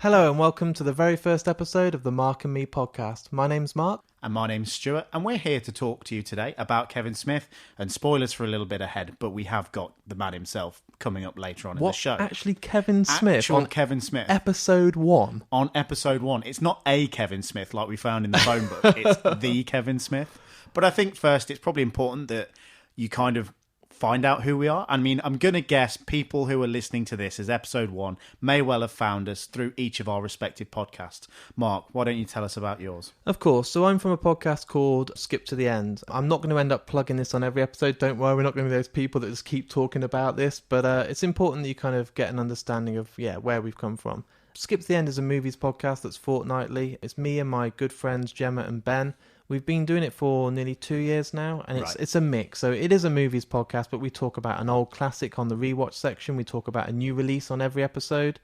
Hello and welcome to the very first episode of the Mark and Me podcast. My name's Mark. And my name's Stuart, and we're here to talk to you today about Kevin Smith, and spoilers for a little bit ahead, but we have got the man himself coming up later on in the show. Actually Kevin Smith? Kevin Smith. Episode 1. On episode 1. It's not a Kevin Smith like we found in the phone book, it's the Kevin Smith. But I think first it's probably important that you kind of find out who we are. I mean, I'm going to guess people who are listening to this as episode 1 may well have found us through each of our respective podcasts. Mark, why don't you tell us about yours? Of course. So I'm from a podcast called Skip to the End. I'm not going to end up plugging this on every episode. Don't worry, we're not going to be those people that just keep talking about this. But it's important that you kind of get an understanding of, where we've come from. Skip to the End is a movies podcast that's fortnightly. It's me and my good friends Gemma and Ben. We've been doing it for nearly 2 years now, and it's a mix. So it is a movies podcast, but we talk about an old classic on the rewatch section. We talk about a new release on every episode.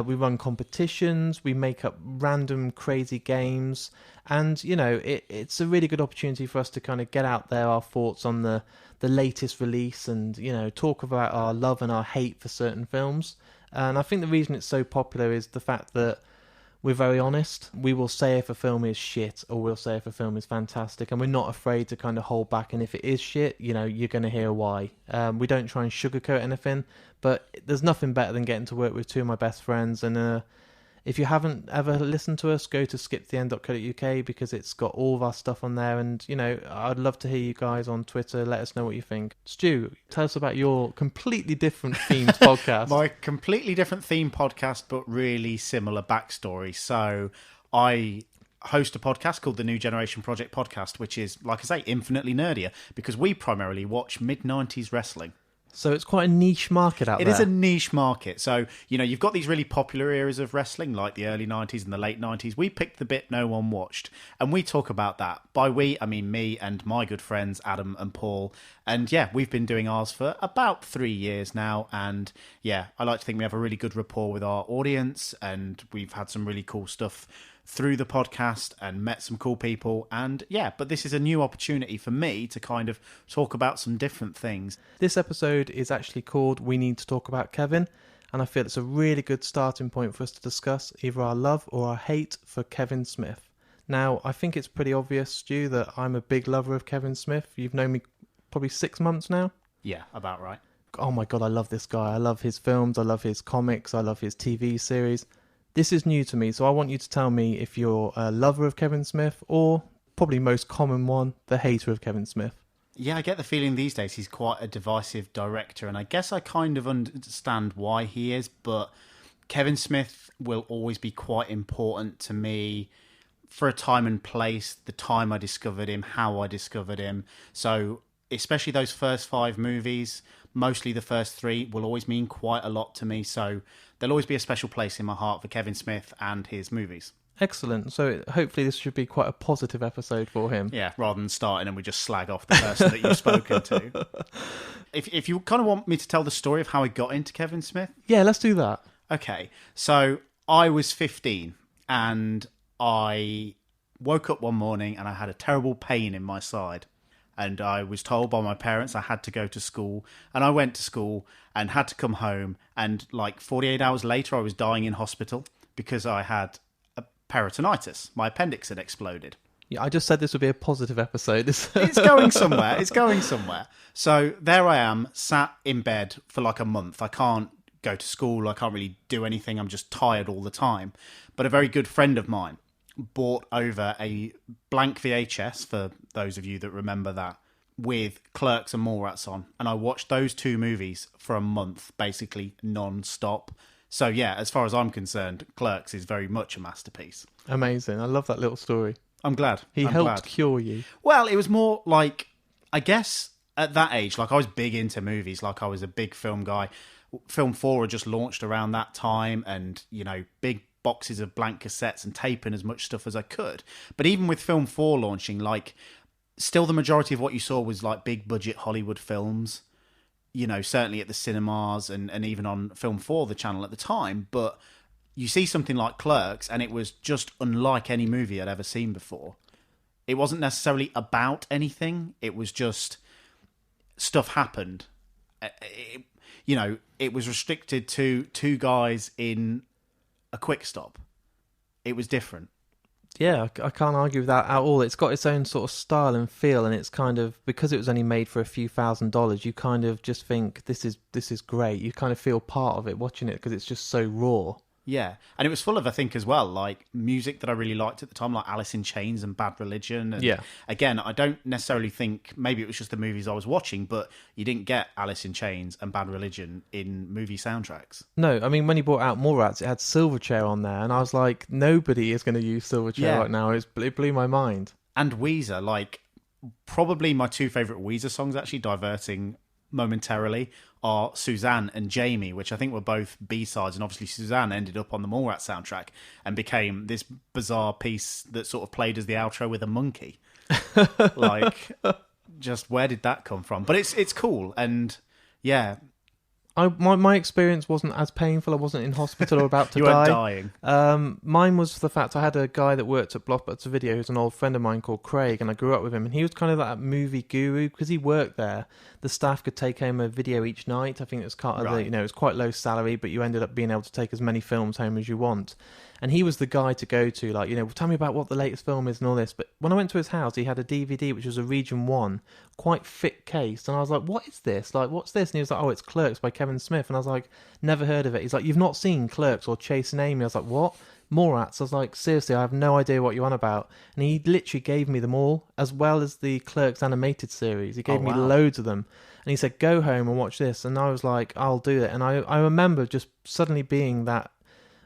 We run competitions. We make up random crazy games. And, it's a really good opportunity for us to kind of get out there our thoughts on the latest release and, talk about our love and our hate for certain films. And I think the reason it's so popular is the fact that we're very honest. We will say if a film is shit or we'll say if a film is fantastic, and we're not afraid to kind of hold back. And if it is shit, you're going to hear why. We don't try and sugarcoat anything, but there's nothing better than getting to work with two of my best friends. And if you haven't ever listened to us, go to skiptheend.co.uk because it's got all of our stuff on there. And, I'd love to hear you guys on Twitter. Let us know what you think. Stu, tell us about your completely different themed podcast. My completely different theme podcast, but really similar backstory. So I host a podcast called the New Generation Project Podcast, which is, like I say, infinitely nerdier because we primarily watch mid-90s wrestling. So it's quite a niche market out there. It is a niche market. So, you've got these really popular eras of wrestling, like the early 90s and the late 90s. We picked the bit no one watched, and we talk about that. By we, I mean me and my good friends, Adam and Paul. And we've been doing ours for about 3 years now. And I like to think we have a really good rapport with our audience, and we've had some really cool stuff through the podcast and met some cool people. And but this is a new opportunity for me to kind of talk about some different things. This episode is actually called We Need to Talk About Kevin, and I feel it's a really good starting point for us to discuss either our love or our hate for Kevin Smith. Now, I think it's pretty obvious, Stu, that I'm a big lover of Kevin Smith. You've known me probably 6 months now. Yeah, about right. Oh my God, I love this guy. I love his films, I love his comics, I love his TV series. This is new to me, so I want you to tell me if you're a lover of Kevin Smith or, probably most common one, the hater of Kevin Smith. Yeah, I get the feeling these days he's quite a divisive director, and I guess I kind of understand why he is, but Kevin Smith will always be quite important to me for a time and place, the time I discovered him, how I discovered him. So, especially those first 5 movies, mostly the first 3, will always mean quite a lot to me, so there'll always be a special place in my heart for Kevin Smith and his movies. Excellent. So hopefully this should be quite a positive episode for him. Yeah, rather than starting and we just slag off the person that you've spoken to. If you kind of want me to tell the story of how I got into Kevin Smith? Yeah, let's do that. Okay, so I was 15 and I woke up one morning and I had a terrible pain in my side. And I was told by my parents I had to go to school. And I went to school and had to come home. And like 48 hours later, I was dying in hospital because I had a peritonitis. My appendix had exploded. Yeah, I just said this would be a positive episode. It's going somewhere. It's going somewhere. So there I am, sat in bed for like a month. I can't go to school. I can't really do anything. I'm just tired all the time. But a very good friend of mine bought over a blank VHS, for those of you that remember that, with Clerks and Mallrats on. And I watched those 2 movies for a month, basically non-stop. So as far as I'm concerned, Clerks is very much a masterpiece. Amazing. I love that little story. I'm glad. He helped cure you. Well, it was more like, I guess, at that age, like I was big into movies, like I was a big film guy. Film 4 had just launched around that time, and, big boxes of blank cassettes and taping as much stuff as I could. But even with Film 4 launching, like, still the majority of what you saw was like big budget Hollywood films, certainly at the cinemas and even on Film 4, the channel at the time. But you see something like Clerks and it was just unlike any movie I'd ever seen before. It wasn't necessarily about anything. It was just stuff happened. It was restricted to 2 guys in a quick stop. It was different. Yeah, I can't argue with that at all. It's got its own sort of style and feel, and it's kind of, because it was only made for a few $1,000s, you kind of just think this is great. You kind of feel part of it watching it because it's just so raw. Yeah, and it was full of, I think, as well, like music that I really liked at the time, like Alice in Chains and Bad Religion. And yeah. Again, I don't necessarily think, maybe it was just the movies I was watching, but you didn't get Alice in Chains and Bad Religion in movie soundtracks. No, I mean, when you brought out Mallrats, it had Silverchair on there, and I was like, nobody is going to use Silverchair right now. It blew my mind. And Weezer, like, probably my two favourite Weezer songs, actually, diverting momentarily, are Suzanne and Jamie, which I think were both B-sides, and obviously Suzanne ended up on the Mallrats soundtrack and became this bizarre piece that sort of played as the outro with a monkey. Like, just where did that come from? But it's cool, and yeah. My experience wasn't as painful. I wasn't in hospital or about to you die. You weren't dying. Mine was the fact I had a guy that worked at Blockbuster Video who's an old friend of mine called Craig, and I grew up with him, and he was kind of that movie guru because he worked there. The staff could take home a video each night. I think it was kind of it was quite low salary, but you ended up being able to take as many films home as you want. And he was the guy to go to, like, tell me about what the latest film is and all this. But when I went to his house, he had a DVD, which was a Region 1, quite thick case. And I was like, what is this? Like, what's this? And he was like, oh, it's Clerks by Kevin Smith. And I was like, never heard of it. He's like, you've not seen Clerks or Chasing Amy? I was like, what? Mallrats? I was like, seriously, I have no idea what you're on about. And he literally gave me them all, as well as the Clerks animated series. He gave me loads of them. And he said, go home and watch this. And I was like, I'll do it. And I remember just suddenly being that,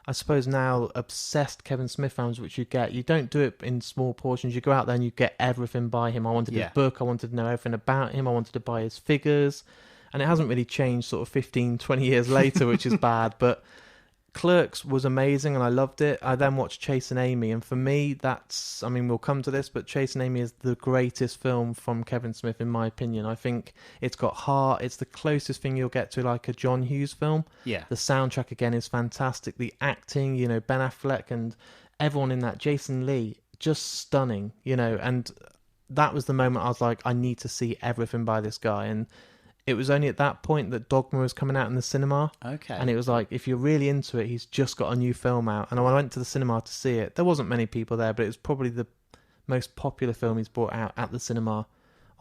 I suppose now, obsessed Kevin Smith fans, which you get. You don't do it in small portions. You go out there and you get everything by him. I wanted his book. I wanted to know everything about him. I wanted to buy his figures. And it hasn't really changed sort of 15, 20 years later, which is bad. But Clerks was amazing and I loved it. I then watched Chasing Amy, and for me, we'll come to this, but Chasing Amy is the greatest film from Kevin Smith, in my opinion. I think it's got heart. It's the closest thing you'll get to like a John Hughes film. Yeah. The soundtrack, again, is fantastic. The acting, Ben Affleck and everyone in that, Jason Lee, just stunning, and that was the moment I was like, I need to see everything by this guy. And it was only at that point that Dogma was coming out in the cinema. Okay. And it was like, if you're really into it, he's just got a new film out. And when I went to the cinema to see it, there wasn't many people there, but it was probably the most popular film he's brought out at the cinema.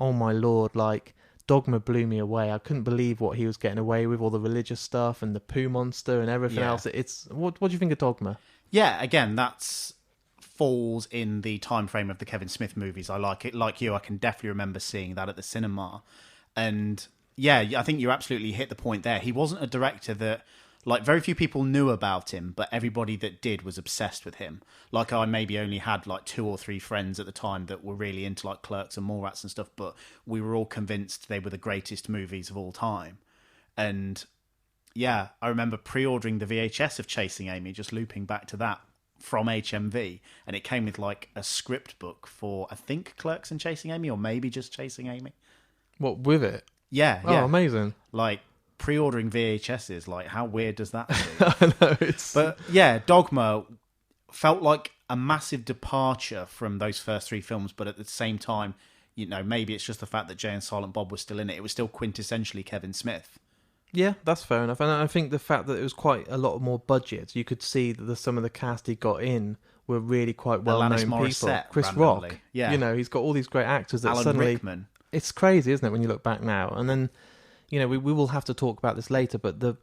Oh my lord, like, Dogma blew me away. I couldn't believe what he was getting away with, all the religious stuff and the poo monster and everything else. What do you think of Dogma? Yeah, again, that's falls in the time frame of the Kevin Smith movies. I like it. Like you, I can definitely remember seeing that at the cinema. And yeah, I think you absolutely hit the point there. He wasn't a director that, like, very few people knew about him, but everybody that did was obsessed with him. Like, I maybe only had like 2 or 3 friends at the time that were really into like Clerks and Mallrats and stuff, but we were all convinced they were the greatest movies of all time. And yeah, I remember pre-ordering the VHS of Chasing Amy, just looping back to that from HMV, and it came with like a script book for, I think, Clerks and Chasing Amy, or maybe just Chasing Amy. What, with it? Yeah. Oh, amazing. Like, pre-ordering VHSs, like, how weird does that seem? I know, But yeah, Dogma felt like a massive departure from those first 3 films, but at the same time, maybe it's just the fact that Jay and Silent Bob was still in it. It was still quintessentially Kevin Smith. Yeah, that's fair enough. And I think the fact that it was quite a lot more budget, you could see that some of the cast he got in were really quite well-known people. Chris randomly. Rock, yeah. He's got all these great actors that Alan suddenly... Rickman. It's crazy, isn't it, when you look back now? And then, we will have to talk about this later, but the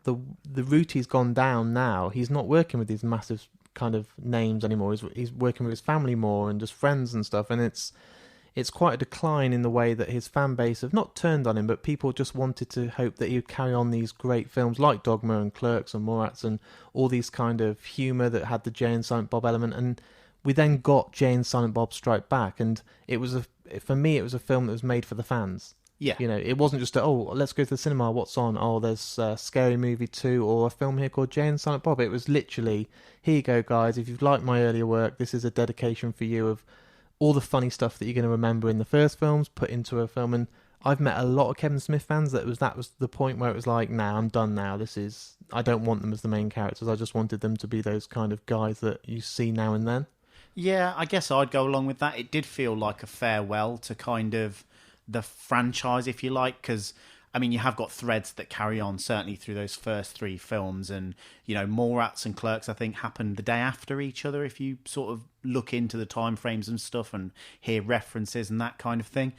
route he's gone down now, he's not working with these massive kind of names anymore. He's working with his family more and just friends and stuff, and it's quite a decline in the way that his fan base have not turned on him, but people just wanted to hope that he would carry on these great films like Dogma and Clerks and Mallrats and all these kind of humour that had the Jay and Silent Bob element. And we then got Jay and Silent Bob Strike Back, and for me, it was a film that was made for the fans. Yeah. It wasn't just let's go to the cinema, what's on? Oh, there's Scary Movie 2 or a film here called Jay and Silent Bob. It was literally, here you go, guys. If you've liked my earlier work, this is a dedication for you of all the funny stuff that you're going to remember in the first films put into a film. And I've met a lot of Kevin Smith fans that was the point where it was like, nah, I'm done now. I don't want them as the main characters. I just wanted them to be those kind of guys that you see now and then. Yeah, I guess I'd go along with that. It did feel like a farewell to kind of the franchise, if you like, because I mean, you have got threads that carry on, certainly through those first 3 films. And, you know, Mallrats and Clerks, I think, happened the day after each other, if you sort of look into the time frames and stuff and hear references and that kind of thing.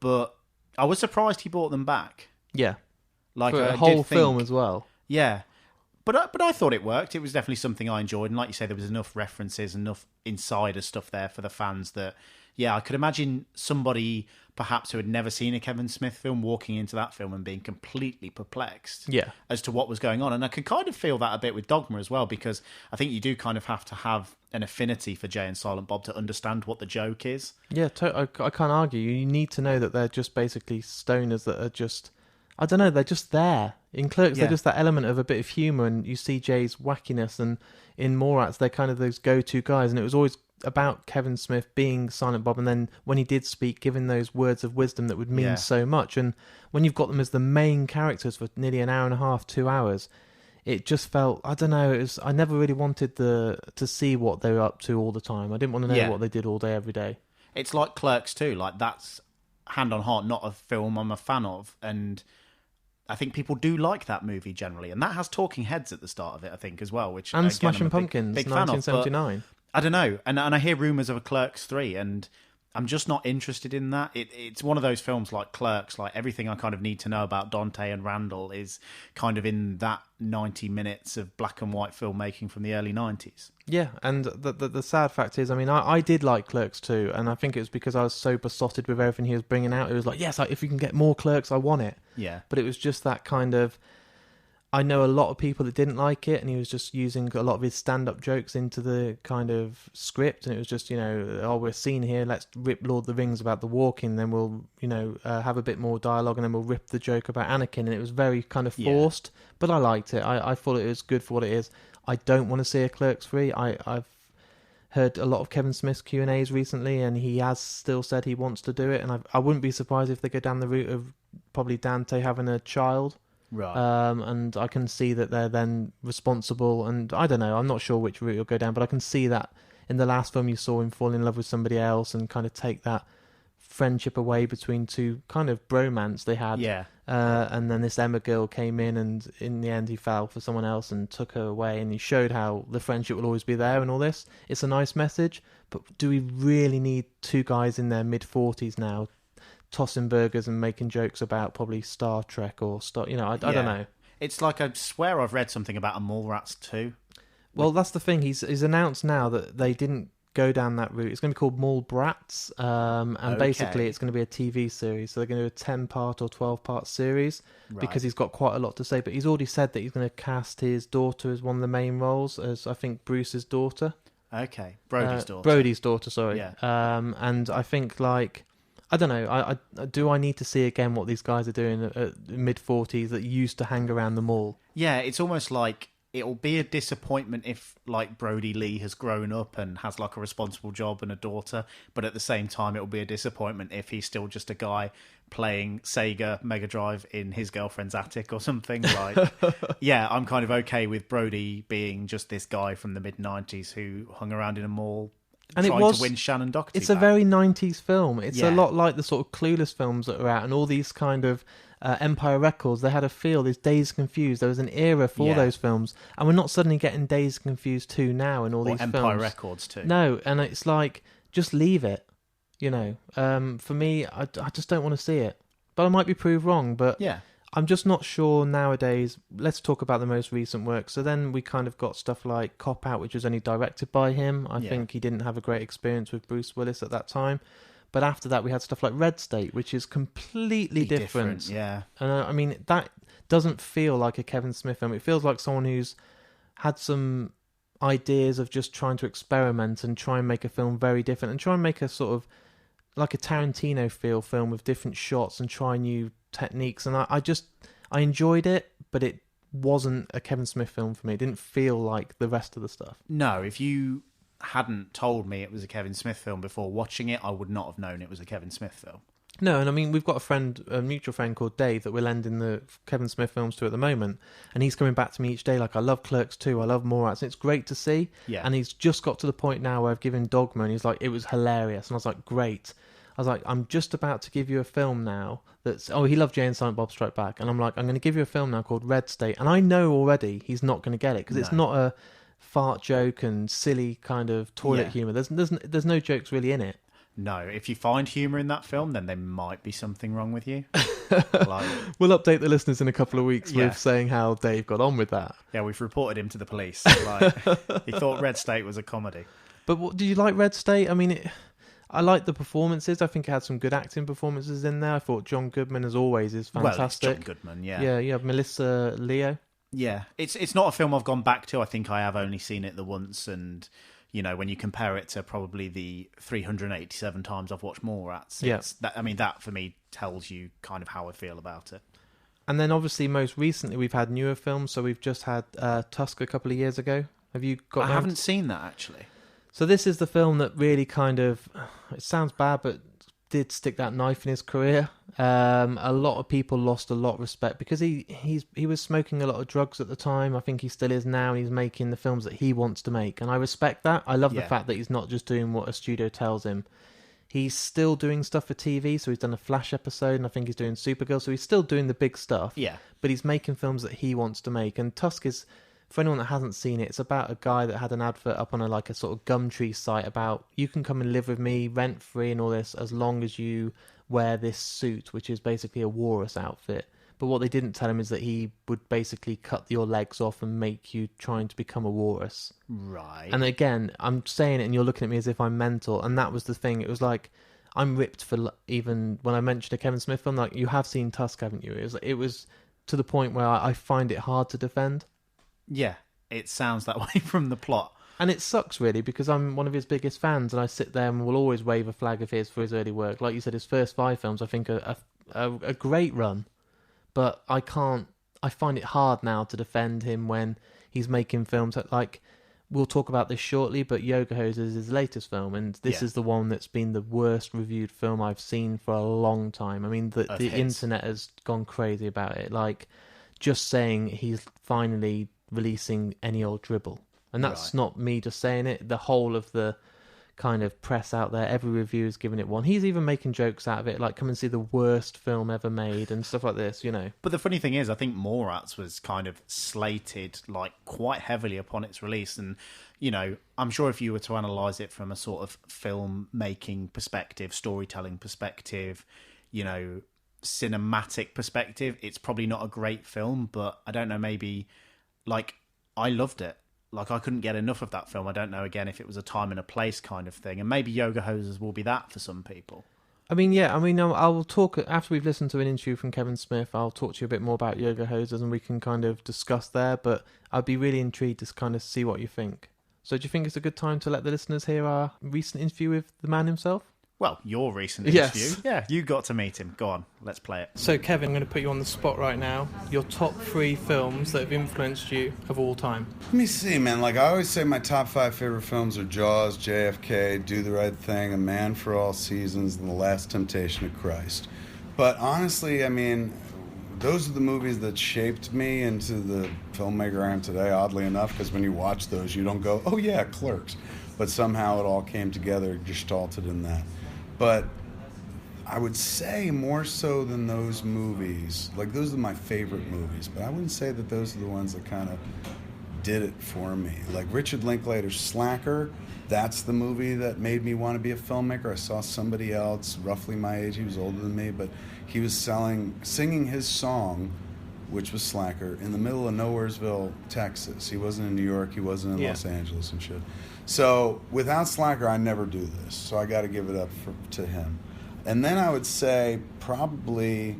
But I was surprised he brought them back. Yeah. Like For a I whole did think, film as well. Yeah. But I thought it worked. It was definitely something I enjoyed. And like you say, there was enough references, enough insider stuff there for the fans that, yeah, I could imagine somebody perhaps who had never seen a Kevin Smith film walking into that film and being completely perplexed as to what was going on. And I could kind of feel that a bit with Dogma as well, because I think you do kind of have to have an affinity for Jay and Silent Bob to understand what the joke is. Yeah, I can't argue. You need to know that they're just basically stoners that are just, I don't know, they're just there. In Clerks, they're just that element of a bit of humour, and you see Jay's wackiness, and in Mallrats, they're kind of those go-to guys, and it was always about Kevin Smith being Silent Bob, and then when he did speak, giving those words of wisdom that would mean so much. And when you've got them as the main characters for nearly an hour and a half, 2 hours, it just felt, I don't know, I never really wanted to see what they were up to all the time. I didn't want to know what they did all day, every day. It's like Clerks too. Like, that's, hand on heart, not a film I'm a fan of. And I think people do like that movie generally. And that has talking heads at the start of it, I think, as well. Which, and again, Smashing Pumpkins, big fan of, 1979. I don't know. And I hear rumours of a Clerks 3, and I'm just not interested in that. It's one of those films like Clerks, like everything I kind of need to know about Dante and Randall is kind of in that 90 minutes of black and white filmmaking from the early 90s. Yeah, and the sad fact is, I mean, I did like Clerks too, and I think it was because I was so besotted with everything he was bringing out. It was like, yes, if you can get more Clerks, I want it. Yeah. But it was just that kind of, I know a lot of people that didn't like it, and he was just using a lot of his stand-up jokes into the kind of script, and it was just, you know, oh, we're seen here, let's rip Lord of the Rings about the walking, then we'll, you know, have a bit more dialogue, and then we'll rip the joke about Anakin, and it was very kind of forced, but I liked it. I thought it was good for what it is. I don't want to see a Clerks 3. I've heard a lot of Kevin Smith's Q&As recently, and he has still said he wants to do it, and I wouldn't be surprised if they go down the route of probably Dante having a child. Right. And I can see that they're then responsible, and I don't know, I'm not sure which route he'll go down, but I can see that in the last film you saw him fall in love with somebody else and kind of take that friendship away between two kind of bromance they had. Yeah. And then this Emma girl came in, and in the end he fell for someone else and took her away, and he showed how the friendship will always be there and all this. It's a nice message, but do we really need two guys in their mid-40s now tossing burgers and making jokes about probably Star Trek or I don't know. It's like, I swear I've read something about a Mallrats 2. Well, that's the thing. He's announced now that they didn't go down that route. It's going to be called Mallbrats, and basically it's going to be a TV series. So they're going to do a 10-part or 12-part series because he's got quite a lot to say. But he's already said that he's going to cast his daughter as one of the main roles, as I think Bruce's daughter. Okay, Brody's daughter. Brody's daughter, sorry. Yeah. And I think, like, I don't know. Do I need to see again what these guys are doing at mid-40s that used to hang around the mall? Yeah, it's almost like it'll be a disappointment if, like, Brody Lee has grown up and has, like, a responsible job and a daughter, but at the same time it'll be a disappointment if he's still just a guy playing Sega Mega Drive in his girlfriend's attic or something. Like, yeah, I'm kind of okay with Brody being just this guy from the mid-90s who hung around in a mall and trying to win Shannon Doherty. It's back. A very 90s film. It's a lot like the sort of Clueless films that are out, and all these kind of Empire Records. They had a feel. There's Dazed Confused. There was an era for those films, and we're not suddenly getting Dazed Confused 2 now in all these Empire films. Records too. No, and it's like, just leave it. You know, for me, I just don't want to see it. But I might be proved wrong. But yeah. I'm just not sure nowadays. Let's talk about the most recent work. So then we kind of got stuff like Cop Out, which was only directed by him. I think he didn't have a great experience with Bruce Willis at that time. But after that, we had stuff like Red State, which is completely different. Yeah. And I mean, that doesn't feel like a Kevin Smith film. It feels like someone who's had some ideas of just trying to experiment and try and make a film very different and try and make a sort of like a Tarantino feel film with different shots and try new techniques. And I enjoyed it, but it wasn't a Kevin Smith film for me. It didn't feel like the rest of the stuff. No, if you hadn't told me it was a Kevin Smith film before watching it, I would not have known it was a Kevin Smith film. No, and I mean, we've got a mutual friend called Dave that we're lending the Kevin Smith films to at the moment, and he's coming back to me each day like, I love Clerks 2, I love Mallrats, and it's great to see. Yeah. And he's just got to the point now where I've given Dogma, and he's like, it was hilarious, and I was like, great. I was like, I'm just about to give you a film now that's... Oh, he loved Jay and Silent Bob Strike Back. And I'm like, I'm going to give you a film now called Red State. And I know already he's not going to get it because it's not a fart joke and silly kind of toilet humour. There's no jokes really in it. No, if you find humour in that film, then there might be something wrong with you. We'll update the listeners in a couple of weeks with saying how Dave got on with that. Yeah, we've reported him to the police. He thought Red State was a comedy. But did you like Red State? I mean, I liked the performances. I think it had some good acting performances in there. I thought John Goodman, as always, is fantastic. Well, it's John Goodman, yeah. Yeah, you have Melissa Leo. Yeah, it's not a film I've gone back to. I think I have only seen it the once, and when you compare it to probably the 387 times I've watched Mallrats, that for me tells you kind of how I feel about it. And then obviously most recently we've had newer films. So we've just had Tusk a couple of years ago. Have you got? I haven't seen that actually. So this is the film that really kind of, it sounds bad, but did stick that knife in his career. A lot of people lost a lot of respect because he was smoking a lot of drugs at the time. I think he still is now, and he's making the films that he wants to make. And I respect that. I love the fact that he's not just doing what a studio tells him. He's still doing stuff for TV, so he's done a Flash episode, and I think he's doing Supergirl, so he's still doing the big stuff. Yeah. But he's making films that he wants to make. And Tusk is... For anyone that hasn't seen it, it's about a guy that had an advert up on a sort of Gumtree site about you can come and live with me rent free and all this as long as you wear this suit, which is basically a walrus outfit. But what they didn't tell him is that he would basically cut your legs off and make you trying to become a walrus. Right. And again, I'm saying it and you're looking at me as if I'm mental. And that was the thing. It was like, I'm ripped for even when I mentioned a Kevin Smith film, like, you have seen Tusk, haven't you? It was to the point where I find it hard to defend. Yeah, it sounds that way from the plot. And it sucks, really, because I'm one of his biggest fans, and I sit there and will always wave a flag of his for his early work. Like you said, his first 5 films, I think, are a great run. But I find it hard now to defend him when he's making films that, like, we'll talk about this shortly, but Yoga Hosers is his latest film, and this is the one that's been the worst reviewed film I've seen for a long time. I mean, the internet has gone crazy about it. Like, just saying he's finally releasing Any Old Dribble, and that's not me just saying it. The whole of the kind of press out there, every review is giving it 1. He's even making jokes out of it, like, come and see the worst film ever made and stuff like this, But the funny thing is, I think Mallrats was kind of slated like quite heavily upon its release, and I'm sure if you were to analyse it from a sort of filmmaking perspective, storytelling perspective, cinematic perspective, it's probably not a great film. But I don't know, maybe, like, I loved it. Like, I couldn't get enough of that film. I don't know, again, if it was a time and a place kind of thing. And maybe Yoga Hosers will be that for some people. I'll talk, after we've listened to an interview from Kevin Smith, I'll talk to you a bit more about Yoga Hosers and we can kind of discuss there. But I'd be really intrigued to kind of see what you think. So do you think it's a good time to let the listeners hear our recent interview with the man himself? Well, your recent interview. Yeah, you got to meet him. Go on, let's play it. So, Kevin, I'm going to put you on the spot right now. Your top 3 films that have influenced you of all time. Let me see, man. Like, I always say my top 5 favorite films are Jaws, JFK, Do the Right Thing, A Man for All Seasons, and The Last Temptation of Christ. But honestly, I mean, those are the movies that shaped me into the filmmaker I am today, oddly enough, because when you watch those, you don't go, oh yeah, Clerks. But somehow it all came together, gestalted in that. But I would say more so than those movies, like, those are my favorite movies, but I wouldn't say that those are the ones that kind of did it for me. Like Richard Linklater's Slacker, that's the movie that made me want to be a filmmaker. I saw somebody else, roughly my age, he was older than me, but he was singing his song, which was Slacker, in the middle of Nowheresville, Texas. He wasn't in New York, he wasn't in Los Angeles and shit. So without Slacker, I never do this. So I got to give it up to him. And then I would say probably,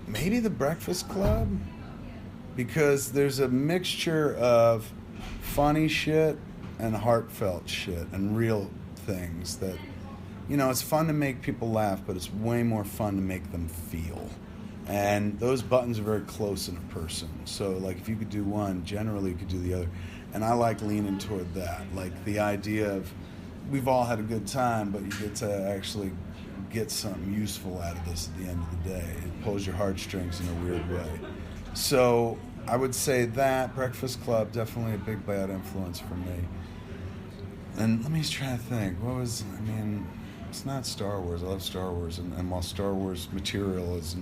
maybe The Breakfast Club, because there's a mixture of funny shit and heartfelt shit and real things that, it's fun to make people laugh, but it's way more fun to make them feel. And those buttons are very close in a person. So, like, if you could do one, generally you could do the other. And I like leaning toward that. Like, the idea of, we've all had a good time, but you get to actually get something useful out of this at the end of the day. It pulls your heartstrings in a weird way. So, I would say that Breakfast Club, definitely a big bad influence for me. And let me try to think. It's not Star Wars. I love Star Wars, and while Star Wars material has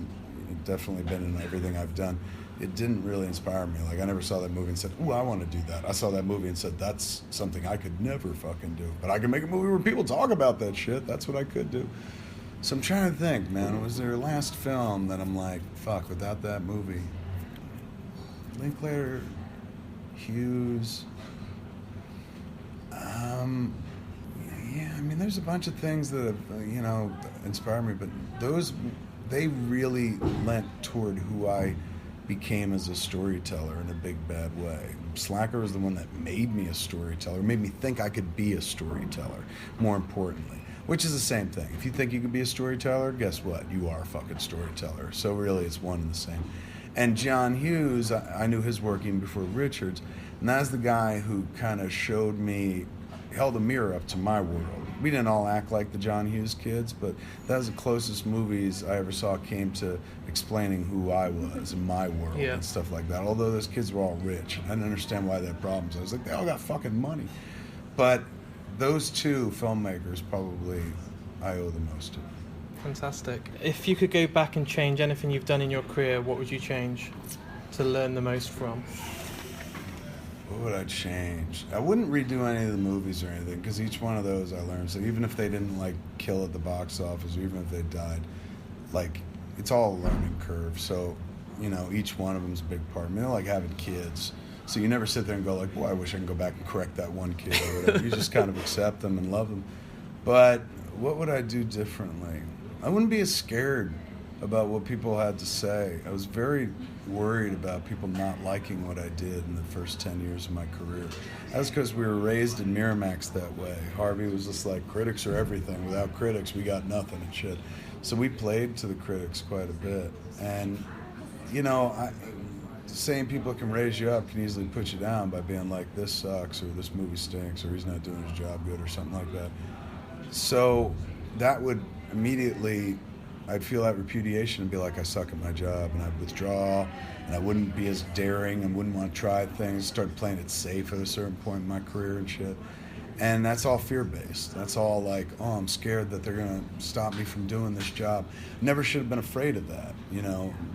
definitely been in everything I've done, it didn't really inspire me. Like, I never saw that movie and said, ooh, I want to do that. I saw that movie and said, that's something I could never fucking do. But I can make a movie where people talk about that shit. That's what I could do. So I'm trying to think, man, was there a last film that I'm like, fuck, without that movie? Linklater, Hughes, there's a bunch of things that have, inspired me, but they really lent toward who I became as a storyteller in a big bad way. Slacker was the one that made me a storyteller, made me think I could be a storyteller, more importantly, which is the same thing. If you think you can be a storyteller, guess what? You are a fucking storyteller. So really it's one and the same. And John Hughes, I knew his work even before Richards, and that's the guy who kind of showed me, held a mirror up to my world. We didn't all act like the John Hughes kids, but that was the closest movies I ever saw came to explaining who I was in my world and stuff like that. Although those kids were all rich. I didn't understand why they had problems. I was like, they all got fucking money. But those two filmmakers probably I owe the most to. Fantastic. If you could go back and change anything you've done in your career, what would you change to learn the most from? What would I change? I wouldn't redo any of the movies or anything, because each one of those I learned. So even if they didn't kill at the box office, or even if they died, it's all a learning curve. So, each one of them's a big part. Like having kids. So you never sit there and go boy, I wish I can go back and correct that one kid or whatever. You just kind of accept them and love them. But what would I do differently? I wouldn't be as scared about what people had to say. I was very worried about people not liking what I did in the first 10 years of my career. That's because we were raised in Miramax that way. Harvey was just like, critics are everything. Without critics, we got nothing and shit. So we played to the critics quite a bit. And, saying people can raise you up can easily put you down by being like, this sucks, or this movie stinks, or he's not doing his job good, or something like that. So that would immediately, I'd feel that repudiation and be like, I suck at my job, and I'd withdraw, and I wouldn't be as daring and wouldn't want to try things, start playing it safe at a certain point in my career and shit. And that's all fear-based. That's all like, oh, I'm scared that they're going to stop me from doing this job. Never should have been afraid of that,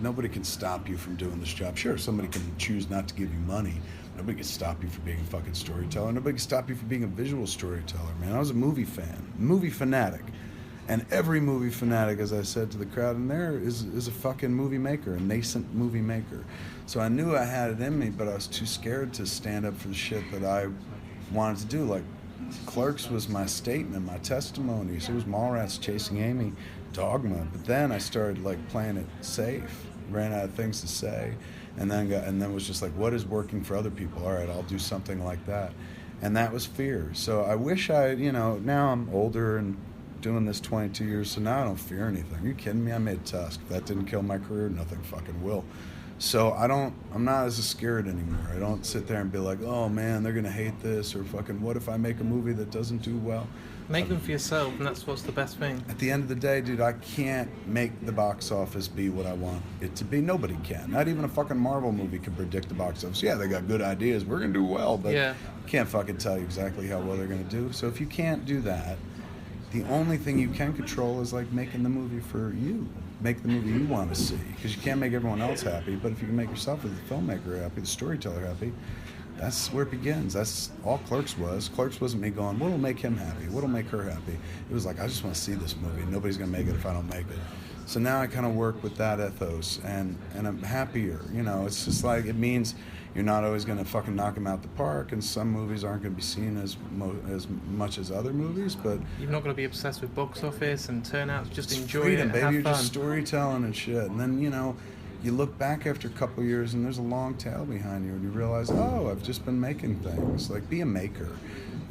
Nobody can stop you from doing this job. Sure, somebody can choose not to give you money. Nobody can stop you from being a fucking storyteller. Nobody can stop you from being a visual storyteller, man. I was a movie fan, movie fanatic. And every movie fanatic, as I said to the crowd in there, is a fucking movie maker, a nascent movie maker. So I knew I had it in me, but I was too scared to stand up for the shit that I wanted to do. Like, Clerks was my statement, my testimony. So was Mallrats, Chasing Amy, Dogma. But then I started playing it safe, ran out of things to say, and then was just like, what is working for other people? All right, I'll do something like that. And that was fear. So I wish now I'm older and doing this 22 years, so now I don't fear anything. Are you kidding me? I made Tusk. If that didn't kill my career, nothing fucking will. So I'm not as scared anymore. I don't sit there and be like, oh man, they're gonna hate this, or fucking what if I make a movie that doesn't do well? Make them for yourself, and that's what's the best thing. At the end of the day, dude, I can't make the box office be what I want it to be. Nobody can. Not even a fucking Marvel movie can predict the box office. Yeah, they got good ideas. We're gonna do well, but can't fucking tell you exactly how well they're gonna do. So if you can't do that, the only thing you can control is making the movie for you. Make the movie you want to see, because you can't make everyone else happy, but if you can make yourself as the filmmaker happy, the storyteller happy, that's where it begins. That's all Clerks was. Clerks wasn't me going, what'll make him happy? What'll make her happy? It was like, I just want to see this movie. Nobody's going to make it if I don't make it. So now I kind of work with that ethos, and I'm happier. It's just it means you're not always going to fucking knock them out the park, and some movies aren't going to be seen as much as other movies, but you're not going to be obsessed with box office and turnouts. Just enjoy freedom, it, baby. have You're fun. Just storytelling and shit, and then you look back after a couple years, and there's a long tail behind you, and you realize, oh, I've just been making things. Be a maker.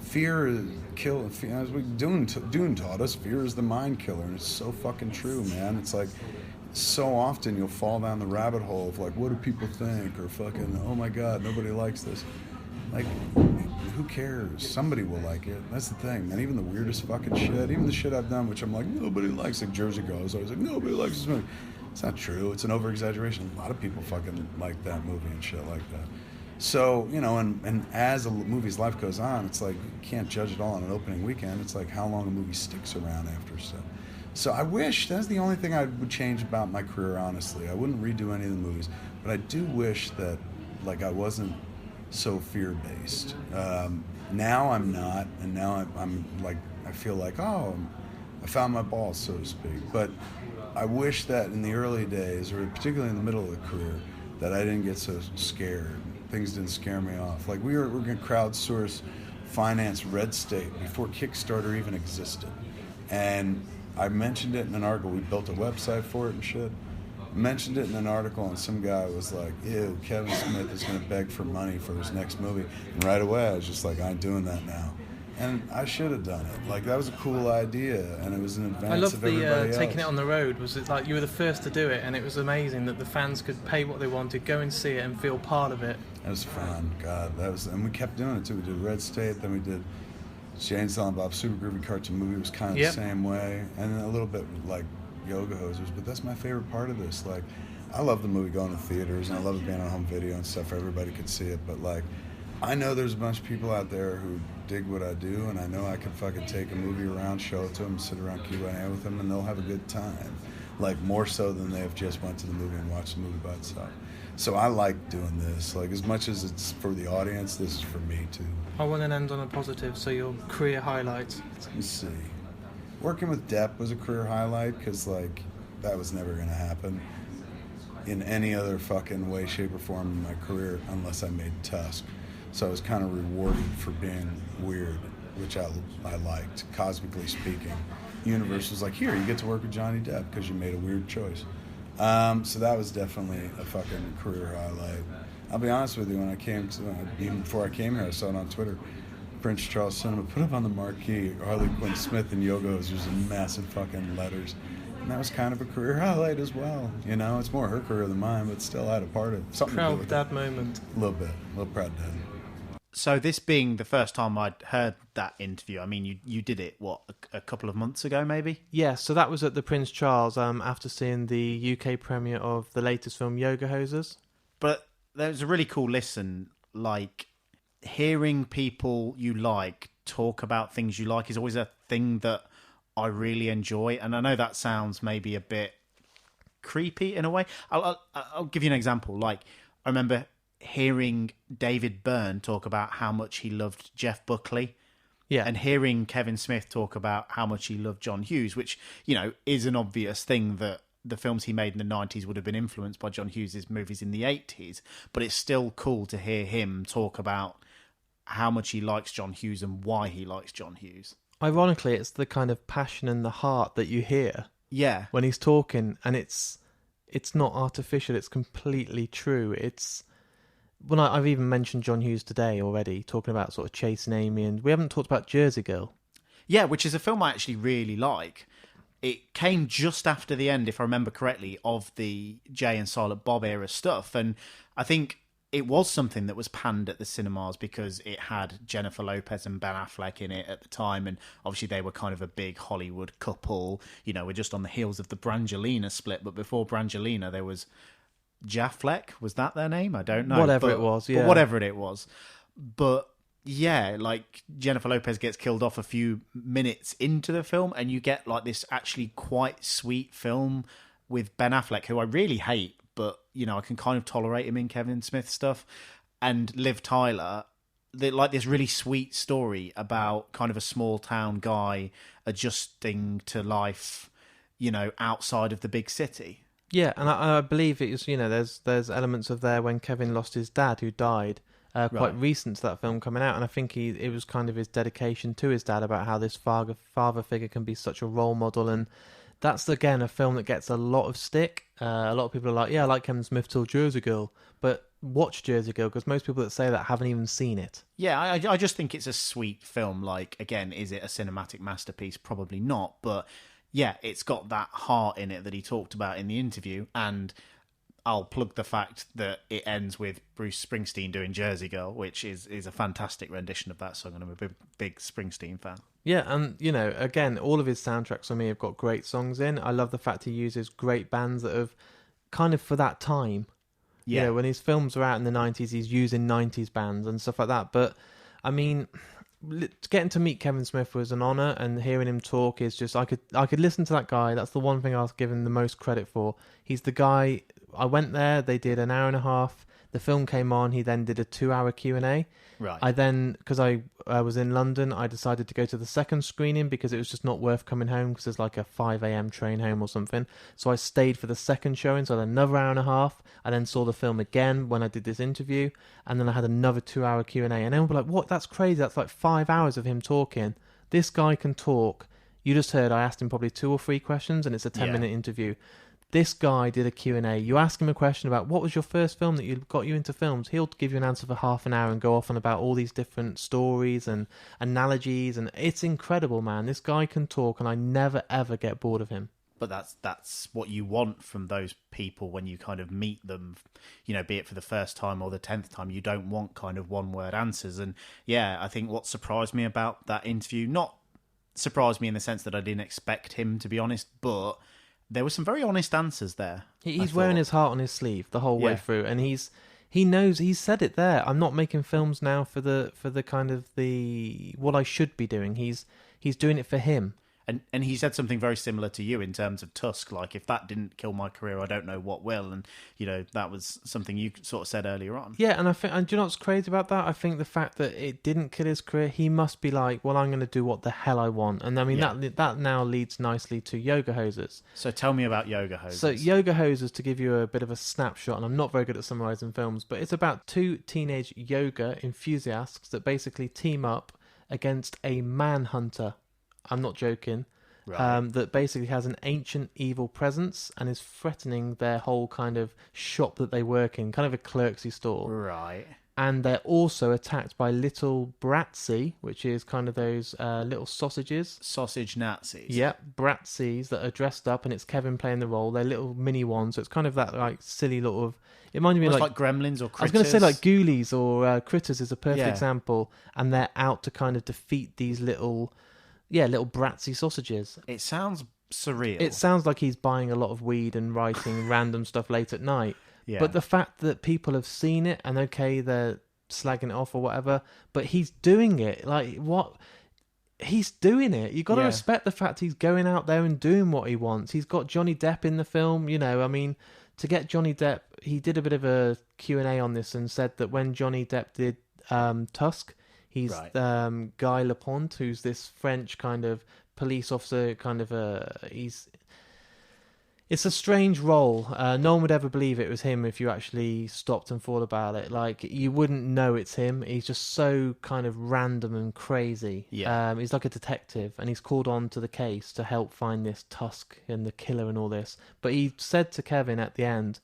Fear is as Dune taught us, fear is the mind killer, and it's so fucking true, man. It's so often you'll fall down the rabbit hole of what do people think, or fucking, oh my god, nobody likes this. Who cares? Somebody will like it. That's the thing, man. Even the weirdest fucking shit, even the shit I've done, which I'm like, nobody likes, Jersey Girl. I was always like, nobody likes this movie. It's not true. It's an over-exaggeration. A lot of people fucking like that movie and shit like that. So, you know, and as a movie's life goes on, it's like you can't judge it all on an opening weekend. It's like how long a movie sticks around after stuff. So I wish, that's the only thing I would change about my career, honestly. I wouldn't redo any of the movies, but I do wish that, like, I wasn't so fear-based. Now I'm not, and now I'm like, I feel like, oh, I found my balls, so to speak. But I wish that in the early days, or particularly in the middle of the career, that I didn't get so scared. Things didn't scare me off. Like, we're going to crowdsource finance Red State before Kickstarter even existed. And I mentioned it in an article. We built a website for it and shit. Mentioned it in an article, and some guy was like, ew, Kevin Smith is going to beg for money for his next movie. And right away, I was just like, I'm doing that now. And I should have done it. Like, that was a cool idea, and it was in advance I love of everybody else. taking it on the road. Was it like you were the first to do it, and it was amazing that the fans could pay what they wanted, go and see it, and feel part of it. It was fun. God, that was, and we kept doing it too. We did Red State, then we did Jane and Silent Bob Super Groovy Cartoon Movie. Was kind of the same way, and then a little bit like Yoga Hosers. But that's my favorite part of this. Like, I love the movie going to theaters, and I love it being on home video and stuff. Everybody could see it, but like, I know there's a bunch of people out there who dig what I do, and I know I can fucking take a movie around, show it to them, sit around Q&A with them, and they'll have a good time. Like, more so than they have just went to the movie and watched the movie by itself. So I like doing this. Like, as much as it's for the audience, this is for me too. I want to end on a positive, so your career highlights. Let me see. Working with Depp was a career highlight, because, like, that was never going to happen in any other fucking way, shape, or form in my career unless I made Tusk. So I was kind of rewarded for being weird, which I liked, cosmically speaking. The universe was like, here, you get to work with Johnny Depp because you made a weird choice. So that was definitely a fucking career highlight. I'll be honest with you, even before I came here, I saw it on Twitter. Prince Charles Cinema put up on the marquee Harley Quinn Smith and Yoga Hosers in massive fucking letters. And that was kind of a career highlight as well. You know, it's more her career than mine, but still I had a part of something to do Proud with dad it. moment. A little bit. A little proud dad. So this being the first time I'd heard that interview, I mean, you did it, what, a couple of months ago, maybe? Yeah, so that was at the Prince Charles after seeing the UK premiere of the latest film, Yoga Hosers. But there was a really cool listen, like, hearing people you like talk about things you like is always a thing that I really enjoy. And I know that sounds maybe a bit creepy in a way. I'll give you an example. Like, I remember hearing David Byrne talk about how much he loved Jeff Buckley, and hearing Kevin Smith talk about how much he loved John Hughes, which, you know, is an obvious thing that the films he made in the 90s would have been influenced by John Hughes' movies in the 80s, but it's still cool to hear him talk about how much he likes John Hughes and why he likes John Hughes. Ironically, it's the kind of passion and the heart that you hear when he's talking, and it's not artificial, it's completely true. It's I've even mentioned John Hughes today already, talking about sort of Chasing Amy, and we haven't talked about Jersey Girl. Yeah, which is a film I actually really like. It came just after the end, if I remember correctly, of the Jay and Silent Bob era stuff, and I think it was something that was panned at the cinemas because it had Jennifer Lopez and Ben Affleck in it at the time, and obviously they were kind of a big Hollywood couple. You know, we're just on the heels of the Brangelina split, but before Brangelina there was Jaffleck, was that their name? I don't know. Whatever it was, yeah. But whatever it was. But yeah, like Jennifer Lopez gets killed off a few minutes into the film, and you get like this actually quite sweet film with Ben Affleck, who I really hate, but you know, I can kind of tolerate him in Kevin Smith stuff, and Liv Tyler. Like this really sweet story about kind of a small town guy adjusting to life, you know, outside of the big city. Yeah, and I believe it was, you know, there's elements of there when Kevin lost his dad, who died quite recent to that film coming out, and I think it was kind of his dedication to his dad about how this father figure can be such a role model, and that's, again, a film that gets a lot of stick. A lot of people are like, yeah, I like Kevin Smith till Jersey Girl, but watch Jersey Girl, because most people that say that haven't even seen it. Yeah, I just think it's a sweet film. Like, again, is it a cinematic masterpiece? Probably not, but yeah, it's got that heart in it that he talked about in the interview, and I'll plug the fact that it ends with Bruce Springsteen doing Jersey Girl, which is a fantastic rendition of that song, and I'm a big Springsteen fan. Yeah, and, again, all of his soundtracks for me have got great songs in. I love the fact he uses great bands that have kind of for that time. Yeah. When his films are out in the 90s, he's using 90s bands and stuff like that. But, I mean, getting to meet Kevin Smith was an honour, and hearing him talk is just... I could listen to that guy. That's the one thing I was given the most credit for. He's the guy... I went there, they did an hour and a half. The film came on, he then did a 2-hour Q&A. Right. I then, because I was in London, I decided to go to the second screening because it was just not worth coming home because there's like a 5 a.m. train home or something. So I stayed for the second showing, so I had another hour and a half. I then saw the film again when I did this interview, and then I had another 2-hour Q&A. And then we're like, what? That's crazy. That's like 5 hours of him talking. This guy can talk. You just heard I asked him probably 2 or 3 questions, and it's a 10-minute interview. This guy did a Q&A. You ask him a question about what was your first film that got you into films. He'll give you an answer for half an hour and go off on about all these different stories and analogies. And it's incredible, man. This guy can talk, and I never, ever get bored of him. But that's what you want from those people when you kind of meet them, be it for the first time or the 10th time. You don't want kind of one-word answers. And, yeah, I think what surprised me about that interview, not surprised me in the sense that I didn't expect him, to be honest, but... there were some very honest answers there. He's wearing his heart on his sleeve the whole way through, and he knows. He said it there. I'm not making films now for the kind of the what I should be doing. He's doing it for him. And he said something very similar to you in terms of Tusk. Like, if that didn't kill my career, I don't know what will. And that was something you sort of said earlier on. Yeah, and do you know what's crazy about that? I think the fact that it didn't kill his career, he must be like, well, I'm going to do what the hell I want. And I mean, that now leads nicely to Yoga Hosers. So tell me about Yoga Hosers. So Yoga Hosers, to give you a bit of a snapshot, and I'm not very good at summarising films, but it's about 2 teenage yoga enthusiasts that basically team up against a manhunter. I'm not joking. Right. That basically has an ancient evil presence and is threatening their whole kind of shop that they work in, kind of a Clerksy store. Right. And they're also attacked by little bratzy, which is kind of those little sausages. Sausage Nazis. Yep, bratsies that are dressed up, and it's Kevin playing the role. They're little mini ones, so it's kind of that like silly little... It reminded me of like Gremlins or Critters. I was going to say like Ghoulies or Critters is a perfect example, and they're out to kind of defeat these little bratsy sausages. It sounds surreal. It sounds like he's buying a lot of weed and writing random stuff late at night. Yeah. But the fact that people have seen it, and okay, they're slagging it off or whatever, but he's doing it. Like, what? He's doing it. You've got to respect the fact he's going out there and doing what he wants. He's got Johnny Depp in the film, I mean, to get Johnny Depp, he did a bit of a Q&A on this and said that when Johnny Depp did Tusk, he's Guy Lapointe, who's this French kind of police officer, kind of it's a strange role. No one would ever believe it was him if you actually stopped and thought about it. Like, you wouldn't know it's him. He's just so kind of random and crazy. Yeah. He's like a detective, and he's called on to the case to help find this Tusk and the killer and all this. But he said to Kevin at the end,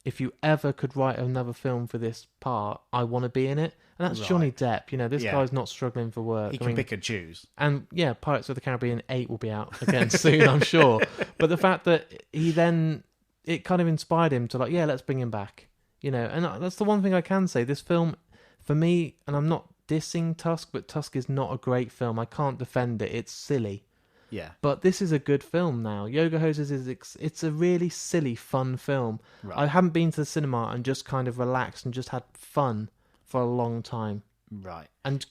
if you ever could write another film for this part, I want to be in it. And that's Johnny Depp. This guy's not struggling for work. He can pick and choose. And Pirates of the Caribbean 8 will be out again soon, I'm sure. But the fact that it kind of inspired him to let's bring him back. And that's the one thing I can say. This film, for me, and I'm not dissing Tusk, but Tusk is not a great film. I can't defend it. It's silly. Yeah. But this is a good film now. Yoga Hosers it's a really silly, fun film. Right. I haven't been to the cinema and just kind of relaxed and just had fun for a long time. Right. And,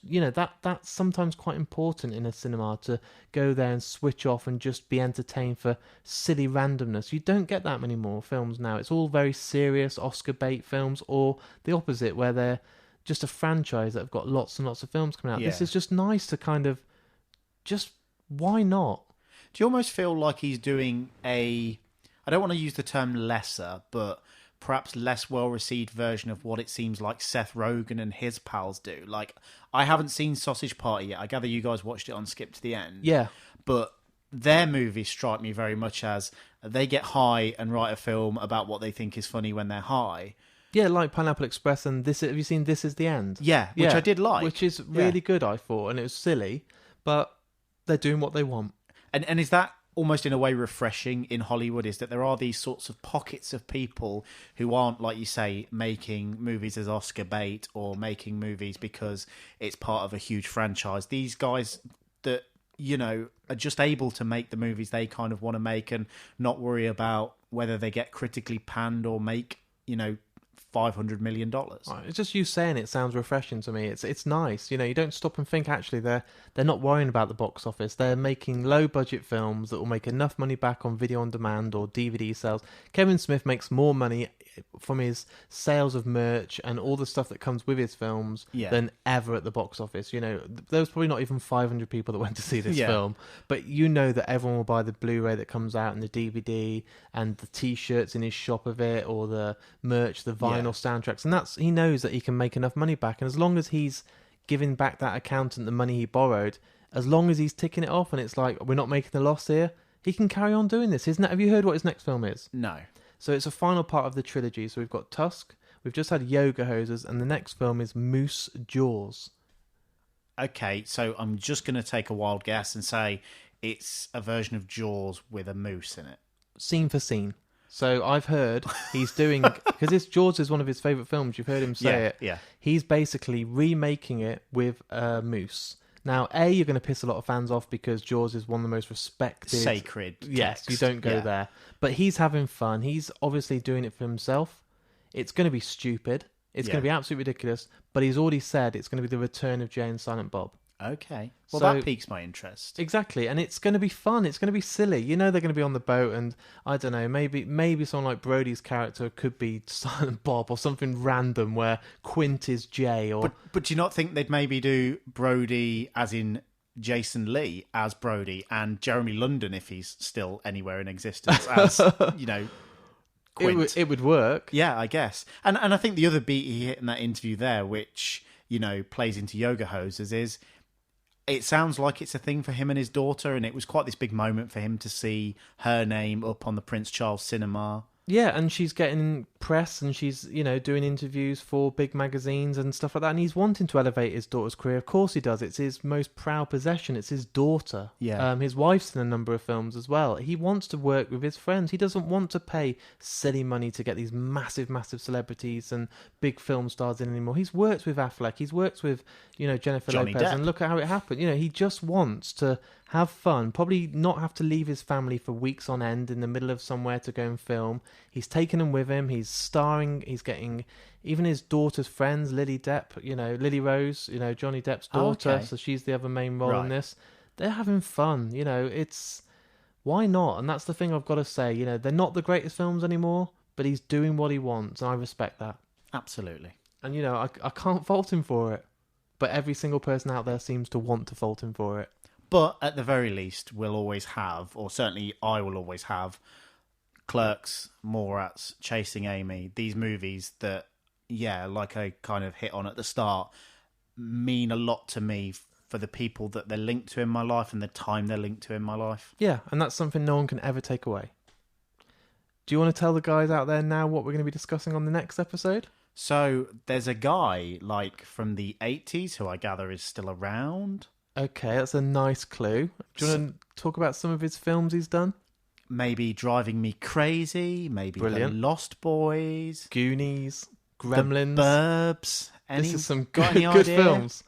that's sometimes quite important in a cinema, to go there and switch off and just be entertained for silly randomness. You don't get that many more films now. It's all very serious Oscar bait films, or the opposite, where they're just a franchise that have got lots and lots of films coming out. Yeah. This is just nice to kind of just... why not? Do you almost feel like he's doing I don't want to use the term lesser, but perhaps less well-received version of what it seems like Seth Rogen and his pals do? Like, I haven't seen Sausage Party yet. I gather you guys watched it on Skip to the End. Yeah. But their movies strike me very much as they get high and write a film about what they think is funny when they're high. Yeah, like Pineapple Express and this. Have you seen This Is the End? Yeah, which I did like. Which is really good, I thought, and it was silly, but they're doing what they want. And is that almost in a way refreshing in Hollywood is that there are these sorts of pockets of people who aren't, like you say, making movies as Oscar bait or making movies because it's part of a huge franchise. These guys that, you know, are just able to make the movies they kind of want to make and not worry about whether they get critically panned or make, you know, $500 million. It's just you saying it sounds refreshing to me. It's nice. You know, you don't stop and think, actually, they're not worrying about the box office. They're making low-budget films that will make enough money back on video on demand or DVD sales. Kevin Smith makes more money from his sales of merch and all the stuff that comes with his films than ever at the box office. You know, there was probably not even 500 people that went to see this film, but you know that everyone will buy the Blu-ray that comes out and the DVD and the T-shirts in his shop of it, or the merch, the vinyl soundtracks, and he knows that he can make enough money back, and as long as he's giving back that accountant the money he borrowed, as long as he's ticking it off and it's like, we're not making a loss here, he can carry on doing this. Have you heard what his next film is? No. So it's a final part of the trilogy. So we've got Tusk, we've just had Yoga Hosers, and the next film is Moose Jaws. Okay, so I'm just going to take a wild guess and say it's a version of Jaws with a moose in it. Scene for scene. So I've heard he's doing, because Jaws is one of his favourite films, you've heard him say it. Yeah. He's basically remaking it with a moose. Now, you're going to piss a lot of fans off because Jaws is one of the most respected... Sacred Yes, text. you don't go there. But he's having fun. He's obviously doing it for himself. It's going to be stupid. It's going to be absolutely ridiculous. But he's already said it's going to be the return of Jay and Silent Bob. Okay. Well, So- that piques my interest. Exactly, and it's going to be fun. It's going to be silly. You know they're going to be on the boat, and I don't know, maybe someone like Brody's character could be Silent Bob or something random where Quint is Jay. Or But do you not think they'd maybe do Brody as in Jason Lee as Brody and Jeremy London, if he's still anywhere in existence, as, you know, Quint? it would work. Yeah, I guess. And I think the other beat he hit in that interview there, which, you know, plays into Yoga Hosers, is it sounds like it's a thing for him and his daughter, and it was quite this big moment for him to see her name up on the Prince Charles Cinema. Yeah, and she's getting press and she's, you know, doing interviews for big magazines and stuff like that. And he's wanting to elevate his daughter's career. Of course he does. It's his most proud possession. It's his daughter. Yeah. His wife's in a number of films as well. He wants to work with his friends. He doesn't want to pay silly money to get these massive, massive celebrities and big film stars in anymore. He's worked with Affleck. He's worked with, you know, Jennifer Johnny Lopez. Depp. And look at how it happened. You know, he just wants to have fun, probably not have to leave his family for weeks on end in the middle of somewhere to go and film. He's taken them with him. He's starring. He's getting even his daughter's friends, Lily Depp, you know, Lily Rose, you know, Johnny Depp's daughter. okay. So she's the other main role in Right. this. They're having fun. You know, it's why not? And that's the thing I've got to say. You know, they're not the greatest films anymore, but he's doing what he wants, and I respect that. Absolutely. And you know, I can't fault him for it. But every single person out there seems to want to fault him for it. But at the very least, we'll always have, or certainly I will always have, Clerks, Mallrats, Chasing Amy, these movies that, yeah, like I kind of hit on at the start, mean a lot to me for the people that they're linked to in my life and the time they're linked to in my life. Yeah, and that's something no one can ever take away. Do you want to tell the guys out there now what we're going to be discussing on the next episode? So there's a guy, like, from the 80s who I gather is still around. Okay, that's a nice clue. Do you want to talk about some of his films he's done? Maybe Driving Me Crazy, maybe Brilliant. The Lost Boys, Goonies, Gremlins. The Burbs. This is some got good, any good idea? films.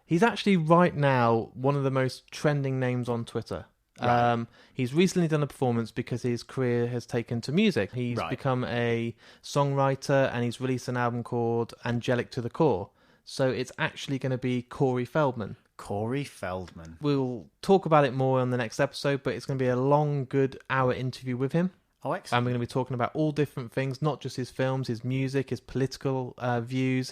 He's actually right now one of the most trending names on Twitter. Right. He's recently done a performance because his career has taken to music. He's Right. become a songwriter and he's released an album called Angelic to the Core. So it's actually going to be Corey Feldman. Corey Feldman. We'll talk about it more on the next episode, but it's going to be a long, good hour interview with him. Oh, And excellent. we're going to be talking about all different things, not just his films, his music, his political views,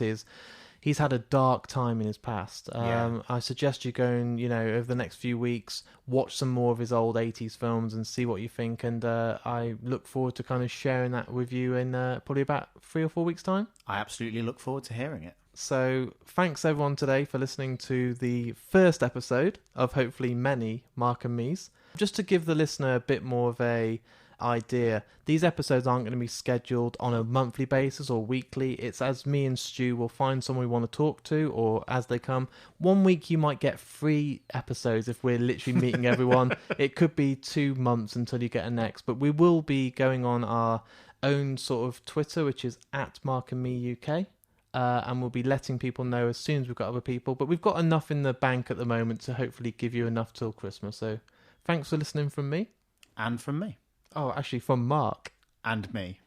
he's had a dark time in his past. Yeah. I suggest you go and, you know, over the next few weeks, watch some more of his old 80s films and see what you think. And I look forward to kind of sharing that with you in probably about 3 or 4 weeks' time. I absolutely look forward to hearing it. So thanks everyone today for listening to the first episode of hopefully many Mark and Me's. Just to give the listener a bit more of a idea. These episodes aren't going to be scheduled on a monthly basis or weekly. It's as me and Stu will find someone we want to talk to, or as they come. 1 week you might get 3 episodes if we're literally meeting everyone. It could be 2 months until you get a next, but we will be going on our own sort of Twitter, which is @MarkandMeUK. And we'll be letting people know as soon as we've got other people. But we've got enough in the bank at the moment to hopefully give you enough till Christmas. So thanks for listening from me. And from me. Oh, actually from Mark. And me.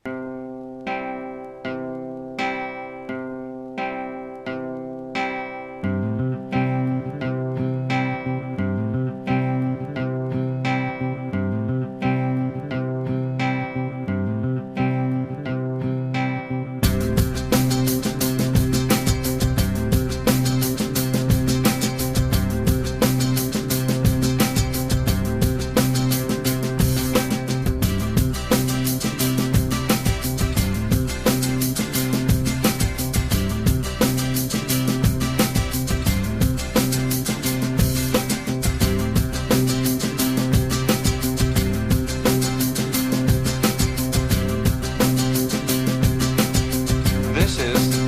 This is